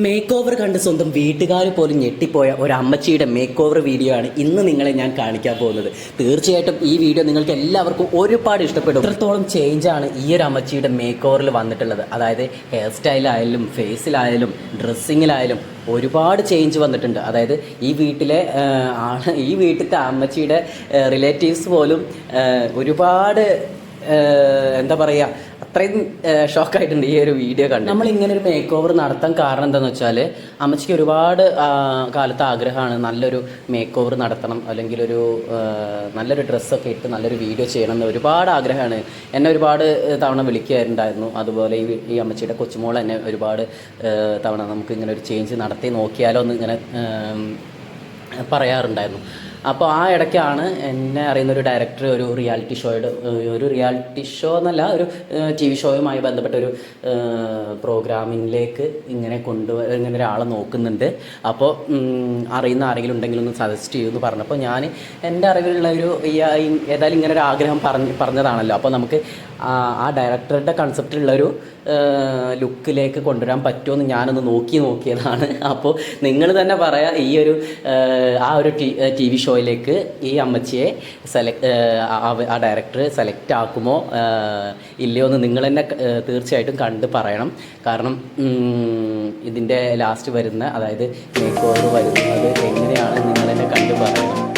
Make over കണ്ട് സ്വന്തം വീട്ടുകാർ പോലും ഞെട്ടിപ്പോയ ഒരു അമ്മച്ചിയുടെ മേക്ക് ഓവർ വീഡിയോ ആണ് ഇന്ന് നിങ്ങളെ ഞാൻ കാണിക്കാൻ പോകുന്നത്. തീർച്ചയായിട്ടും ഈ വീഡിയോ നിങ്ങൾക്ക് എല്ലാവർക്കും ഒരുപാട് ഇഷ്ടപ്പെടും. ഇത്രത്തോളം ചേഞ്ചാണ് ഈ ഒരു അമ്മച്ചിയുടെ മേക്ക് ഓവറിൽ വന്നിട്ടുള്ളത്. അതായത് ഹെയർ സ്റ്റൈലായാലും ഫേസിലായാലും ഡ്രസ്സിങ്ങിലായാലും ഒരുപാട് ചേഞ്ച് വന്നിട്ടുണ്ട്. അതായത് ഈ വീട്ടിലത്തെ അമ്മച്ചിയുടെ റിലേറ്റീവ്സ് പോലും ഒരുപാട് എന്താ പറയുക, അത്രയും ഷോക്കായിട്ടുണ്ട് ഈ ഒരു വീഡിയോ കണ്ട്. നമ്മളിങ്ങനെ ഒരു മേക്ക് ഓവർ നടത്താൻ കാരണം എന്താണെന്ന് വെച്ചാൽ അമ്മച്ചിക്ക് ഒരുപാട് കാലത്ത് ആഗ്രഹമാണ് നല്ലൊരു മേക്ക് ഓവർ നടത്തണം, അല്ലെങ്കിൽ നല്ലൊരു ഡ്രസ്സൊക്കെ ഇട്ട് നല്ലൊരു വീഡിയോ ചെയ്യണം എന്ന് ഒരുപാട് ആഗ്രഹമാണ്. എന്നെ ഒരുപാട് തവണ വിളിക്കാറുണ്ടായിരുന്നു. അതുപോലെ ഈ അമ്മച്ചിയുടെ കൊച്ചുമോൾ എന്നെ ഒരുപാട് തവണ നമുക്ക് ഇങ്ങനെ ഒരു ചേഞ്ച് നടത്തി നോക്കിയാലോ എന്ന് ഇങ്ങനെ പറയാറുണ്ടായിരുന്നു. അപ്പോൾ ആ ഇടയ്ക്കാണ് എന്നെ അറിയുന്ന ഒരു ഡയറക്ടർ ഒരു റിയാലിറ്റി ഷോ എന്നല്ല, ഒരു TV ഷോയുമായി ബന്ധപ്പെട്ട ഒരു പ്രോഗ്രാമിലേക്ക് ഇങ്ങനെ ഒരാളെ നോക്കുന്നുണ്ട്. അപ്പോൾ അറിയുന്ന ആരെങ്കിലും ഉണ്ടെങ്കിൽ ഒന്ന് സജസ്റ്റ് ചെയ്യുമെന്ന് പറഞ്ഞപ്പോൾ ഞാൻ എൻ്റെ അറിവിലുള്ള ഏതായാലും ഇങ്ങനെ ഒരു ആഗ്രഹം പറഞ്ഞതാണല്ലോ, അപ്പോൾ നമുക്ക് ആ ഡയറക്ടറുടെ കൺസെപ്റ്റിലുള്ളൊരു ലുക്കിലേക്ക് കൊണ്ടുവരാൻ പറ്റുമെന്ന് ഞാനൊന്ന് നോക്കിയതാണ്. അപ്പോൾ നിങ്ങൾ തന്നെ പറയാം, ആ ഒരു TV ഷോയിലേക്ക് ഈ അമ്മച്ചിയെ ആ ഡയറക്ടർ സെലക്ട് ആക്കുമോ ഇല്ലയോ എന്ന് നിങ്ങൾ തന്നെ തീർച്ചയായിട്ടും കണ്ട് പറയണം. കാരണം ഇതിൻ്റെ ലാസ്റ്റ് വരുന്ന, അതായത് മേക്ക് ഓവർ വരുന്നത് എങ്ങനെയാണ് നിങ്ങൾ തന്നെ കണ്ടു പറയണം.